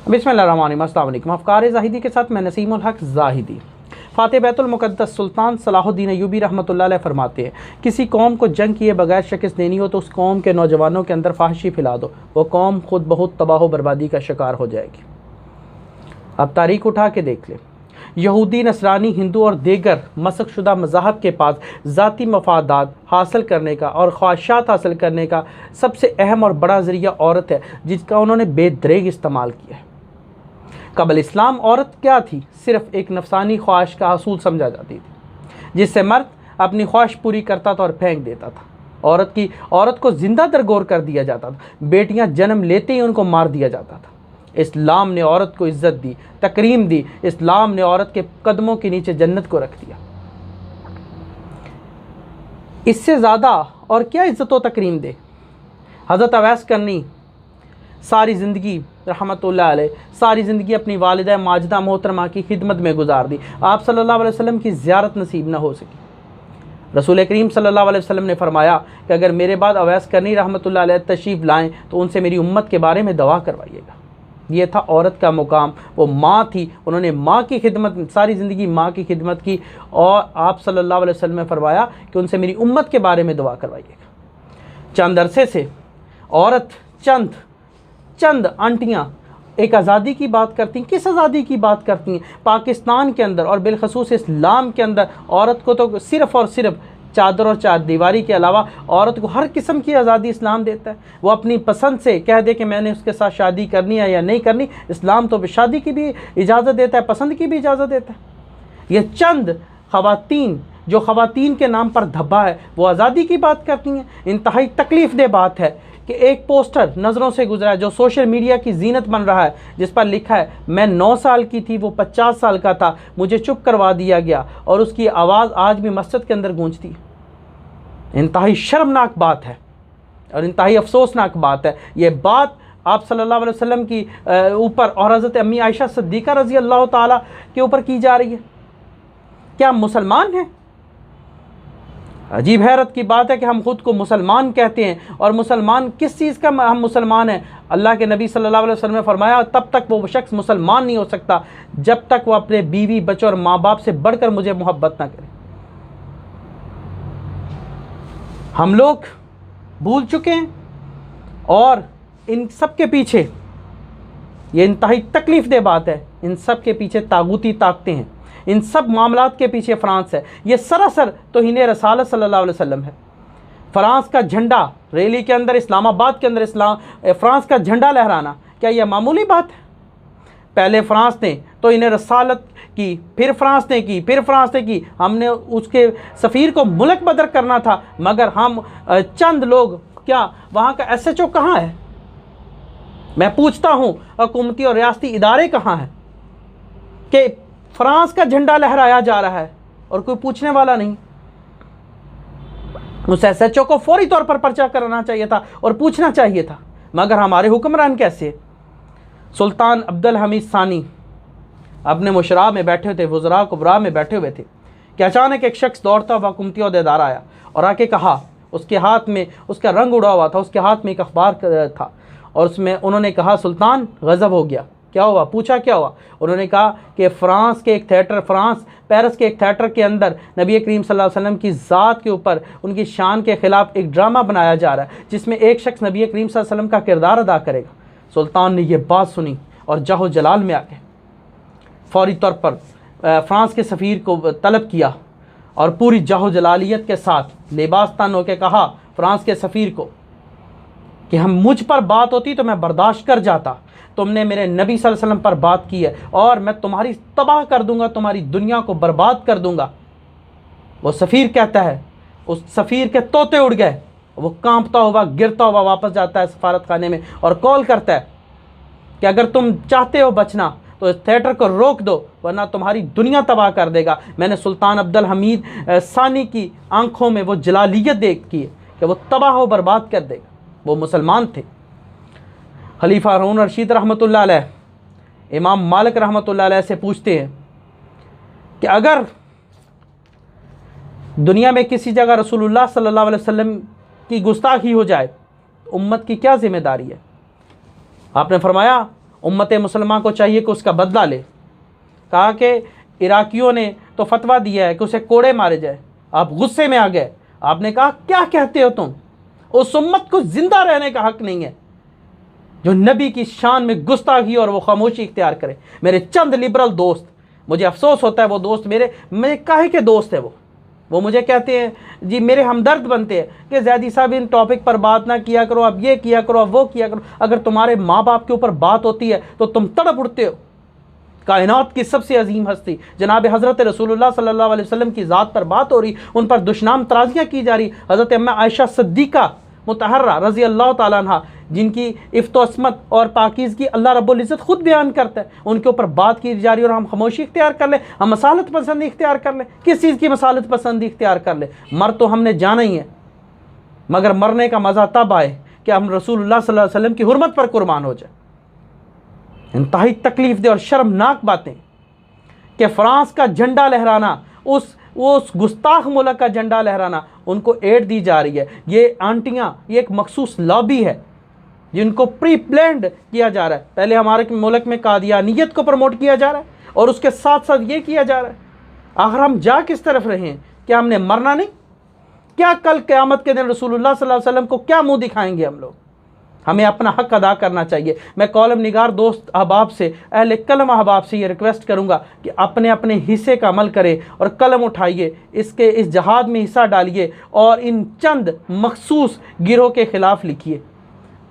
बिस्मिल्लाहिर्रहमानिर्रहीम। अस्सलाम वालेकुम। अफ़कार ज़ाहिदी के साथ मैं नसीमुल हक ज़ाहिदी। फ़ातिह बैतुल मुक़द्दस सुल्तान सलाहुद्दीन अय्यूबी रहमतुल्लाह अलैह फरमाते हैं, किसी कौम को जंग किए बगैर शिकस्त देनी हो तो उस कौम के नौजवानों के अंदर फाहिशी फैला दो, वो कौम खुद बहुत तबाह व बर्बादी का शिकार हो जाएगी। अब तारीख उठा के देख ले, यहूदी, नसरानी, हिंदू और दीगर मसक शुदा मज़ाहब के पास ज़ाती मफादात हासिल करने का और ख्वाहिशात हासिल करने का सबसे अहम और बड़ा ज़रिया औरत है, जिसका उन्होंने बेदरेग इस्तेमाल किया है। कबल इस्लाम औरत क्या थी? सिर्फ़ एक नफसानी ख्वाहिश का हसूल समझा जाती थी, जिससे मर्द अपनी ख्वाहिश पूरी करता था और फेंक देता था। औरत को ज़िंदा दरगोर कर दिया जाता था, बेटियां जन्म लेते ही उनको मार दिया जाता था। इस्लाम ने औरत को इज़्ज़त दी, तकरीम दी। इस्लाम ने औरत के कदमों के नीचे जन्नत को रख दिया। इससे ज़्यादा और क्या इज़्ज़त व तकरीम दे। हज़रत अवैस करनी सारी ज़िंदगी रहमतुल्लाह अलैह सारी ज़िंदगी अपनी वालिदा माजिदा मोहतरमा की खिदमत में गुजार दी। आप सल्लल्लाहु अलैहि वसल्लम की ज़ियारत नसीब न हो सकी। रसूल करीम सल्लल्लाहु अलैहि वसल्लम ने फरमाया कि अगर मेरे बाद अवैस करनी रहमतुल्लाह अलैह तशरीफ़ लाएँ तो उनसे मेरी उम्मत के बारे में दुआ करवाइएगा। ये था औरत का मुकाम। वो माँ थी, उन्होंने माँ की खिदमत, सारी ज़िंदगी माँ की खिदमत की, और आप सल्लल्लाहु अलैहि वसल्लम ने फरमाया कि उनसे मेरी उम्मत के बारे में दुआ करवाइएगा। चंद अरसे से औरत चंद आंटियाँ एक आज़ादी की बात करती हैं। किस आज़ादी की बात करती हैं? पाकिस्तान के अंदर और बिलखसूस इस्लाम के अंदर औरत को तो सिर्फ़ और सिर्फ चादर और चार दीवारी के अलावा औरत को हर किस्म की आज़ादी इस्लाम देता है। वो अपनी पसंद से कह दे कि मैंने उसके साथ शादी करनी है या नहीं करनी। इस्लाम तो शादी की भी इजाज़त देता है, पसंद की भी इजाज़त देता है। ये चंद ख़वातीन जो ख़वातीन के नाम पर धब्बा है, वो आज़ादी की बात करती हैं। इंतहाई तकलीफ़ दे बात है कि एक पोस्टर नज़रों से गुजरा है जो सोशल मीडिया की जीनत बन रहा है, जिस पर लिखा है, मैं 9 साल की थी, वो 50 साल का था, मुझे चुप करवा दिया गया, और उसकी आवाज़ आज भी मस्जिद के अंदर गूंजती है। इंतहाई शर्मनाक बात है और इंतहाई अफसोसनाक बात है। ये बात आप सल्लल्लाहु अलैहि वसल्लम की ऊपर और हज़रत अम्मी आयशा सिद्दीक़ा रज़ी अल्लाह ताला के ऊपर की जा रही है। क्या हम मुसलमान हैं? अजीब हैरत की बात है कि हम खुद को मुसलमान कहते हैं, और मुसलमान किस चीज़ का हम मुसलमान हैं? अल्लाह के नबी सल्लल्लाहु अलैहि वसल्लम ने फरमाया, तब तक वो शख्स मुसलमान नहीं हो सकता जब तक वो अपने बीवी, बच्चों और माँ बाप से बढ़कर मुझे मोहब्बत ना करे। हम लोग भूल चुके हैं, और इन सब के पीछे, ये इंतहाई तकलीफ़ दे बात है, इन सब के पीछे तागूती ताकतें हैं। इन सब मामलात के पीछे फ्रांस है। ये सरासर तौहीन रसालत सल्लल्लाहु अलैहि वसल्लम है। फ्रांस का झंडा रैली के अंदर, इस्लामाबाद के अंदर फ्रांस का झंडा लहराना, क्या यह मामूली बात है? पहले फ्रांस ने तौहीन रसालत की, फिर फ्रांस ने की, फिर फ्रांस ने की। हमने उसके सफ़ीर को मुल्क बदर करना था, मगर हम चंद लोग, क्या वहाँ का SHO कहाँ है? मैं पूछता हूँ, हुकूमती और रियासती इदारे कहाँ हैं कि फ्रांस का झंडा लहराया जा रहा है और कोई पूछने वाला नहीं? उस SHO को फौरी तौर पर पर्चा कराना चाहिए था और पूछना चाहिए था। मगर हमारे हुक्मरान कैसे? सुल्तान अब्दुल हमीद सानी अपने मुशरा में बैठे थे, वज़रा कुबरा में बैठे हुए थे कि अचानक एक शख्स दौड़ता हुआ हुकूमती ओहदेदार आया और आके कहा, उसके हाथ में, उसका रंग उड़ा हुआ था, उसके हाथ में एक अखबार था, और उसमें उन्होंने कहा, सुल्तान गज़ब हो गया। क्या हुआ? पूछा क्या हुआ? उन्होंने कहा कि फ्रांस पेरिस के एक थिएटर के अंदर नबी करीम सल्लल्लाहु अलैहि वसल्लम की ज़ात के ऊपर, उनकी शान के ख़िलाफ़ एक ड्रामा बनाया जा रहा है, जिसमें एक शख्स नबी करीम सल्लल्लाहु अलैहि वसल्लम का किरदार अदा करेगा। सुल्तान ने यह बात सुनी और जाहो जलाल में आ गए। फौरी तौर पर फ्रांस के सफ़ीर को तलब किया और पूरी जाहो जलालियत के साथ लिबास तन होकर कहा फ्रांस के सफ़ीर को कि हम, मुझ पर बात होती तो मैं बर्दाश्त कर जाता, तुमने मेरे नबी सल्लल्लाहु अलैहि वसल्लम पर बात की है और मैं तुम्हारी तबाह कर दूंगा, तुम्हारी दुनिया को बर्बाद कर दूंगा। वो सफ़ीर कहता है, उस सफ़ीर के तोते उड़ गए, वो कांपता हुआ, गिरता हुआ वापस जाता है सफारत खाने में और कॉल करता है कि अगर तुम चाहते हो बचना तो इस थिएटर को रोक दो, वरना तुम्हारी दुनिया तबाह कर देगा। मैंने सुल्तान अब्दुल हमीद सानी की आंखों में वो जलालियत देखी है कि वो तबाह व बर्बाद कर देगा। वो मुसलमान थे। खलीफा हारून रशीद रहमतुल्लाह अलैह इमाम मालिक रहमतुल्लाह अलैह से पूछते हैं कि अगर दुनिया में किसी जगह रसूलुल्लाह सल्लल्लाहु अलैहि वसल्लम की गुस्ताखी हो जाए, उम्मत की क्या जिम्मेदारी है? आपने फरमाया, उम्मत मुसलमान को चाहिए कि उसका बदला ले। कहा कि इराकियों ने तो फतवा दिया है कि उसे कोड़े मारे जाए। आप गुस्से में आ गए, आपने कहा क्या कहते हो तुम, उस उम्मत को जिंदा रहने का हक नहीं है जो नबी की शान में गुस्ताखी और वो खामोशी इख्तियार करे। मेरे चंद लिबरल दोस्त, मुझे अफसोस होता है वो दोस्त मेरे काहे के दोस्त है, वो मुझे कहते हैं जी, मेरे हमदर्द बनते हैं कि ज़ैदी साहब इन टॉपिक पर बात ना किया करो, अब ये किया करो, अब वो किया करो। अगर तुम्हारे माँ बाप के ऊपर बात होती है तो तुम तड़प उठते हो। कायनात की सबसे अजीम हस्ती जनाब हज़रत रसूलुल्लाह सल्लल्लाहु अलैहि वसल्लम की ज़ात पर बात हो रही, उन पर दुश्मनाम तराजियाँ की जा रही। हज़रत अम्मा आयशा सिद्दीक़ा मुतहर्रा रज़ी अल्लाह ताला अन्हा, जिनकी इफ़्त अस्मत और पाकीज़गी अल्लाह रब्बुल इज़्ज़त खुद बयान करता है, उनके ऊपर बात की जा रही और हम खामोशी इख्तियार कर लें, हम मसालत पसंदी इख्तियार कर लें। किस चीज़ की मसालत पसंदी इख्तियार कर लें? मर तो हमने जाना ही है, मगर मरने का मज़ा तब आए कि हम रसूलुल्लाह सल्लल्लाहु अलैहि वसल्लम की हुर्मत पर कुर्बान हो जाए। इंतहाई तकलीफ दे और शर्मनाक बातें कि फ्रांस का झंडा लहराना, उस गुस्ताख मुल्क का झंडा लहराना, उनको एड दी जा रही है। ये आंटियाँ, ये एक मखसूस लॉबी है जिनको प्री प्लान्ड किया जा रहा है। पहले हमारे मुल्क में कादियानियत को प्रमोट किया जा रहा है और उसके साथ साथ ये किया जा रहा है। आखिर हम जा किस तरफ रहे हैं? क्या हमने मरना नहीं? क्या कल क़यामत के दिन रसूलुल्लाह सल्लल्लाहु अलैहि वसल्लम को क्या मुँह दिखाएंगे हम लोग? हमें अपना हक अदा करना चाहिए। मैं कॉलम निगार दोस्त अहबाब से, अहले कलम अहबाब से ये रिक्वेस्ट करूँगा कि अपने अपने हिस्से का अमल करें और कलम उठाइए, इस जहाद में हिस्सा डालिए और इन चंद मखसूस गिरोह के ख़िलाफ़ लिखिए,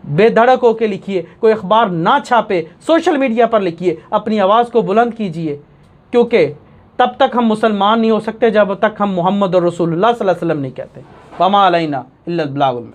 बेधड़क होकर लिखिए, कोई अखबार ना छापे, सोशल मीडिया पर लिखिए, अपनी आवाज़ को बुलंद कीजिए, क्योंकि तब तक हम मुसलमान नहीं हो सकते जब तक हम मोहम्मद और रसूलुल्लाह सल्लल्लाहु अलैहि वसल्लम नहीं कहते। वमा अलैना इल्लल बलागुल।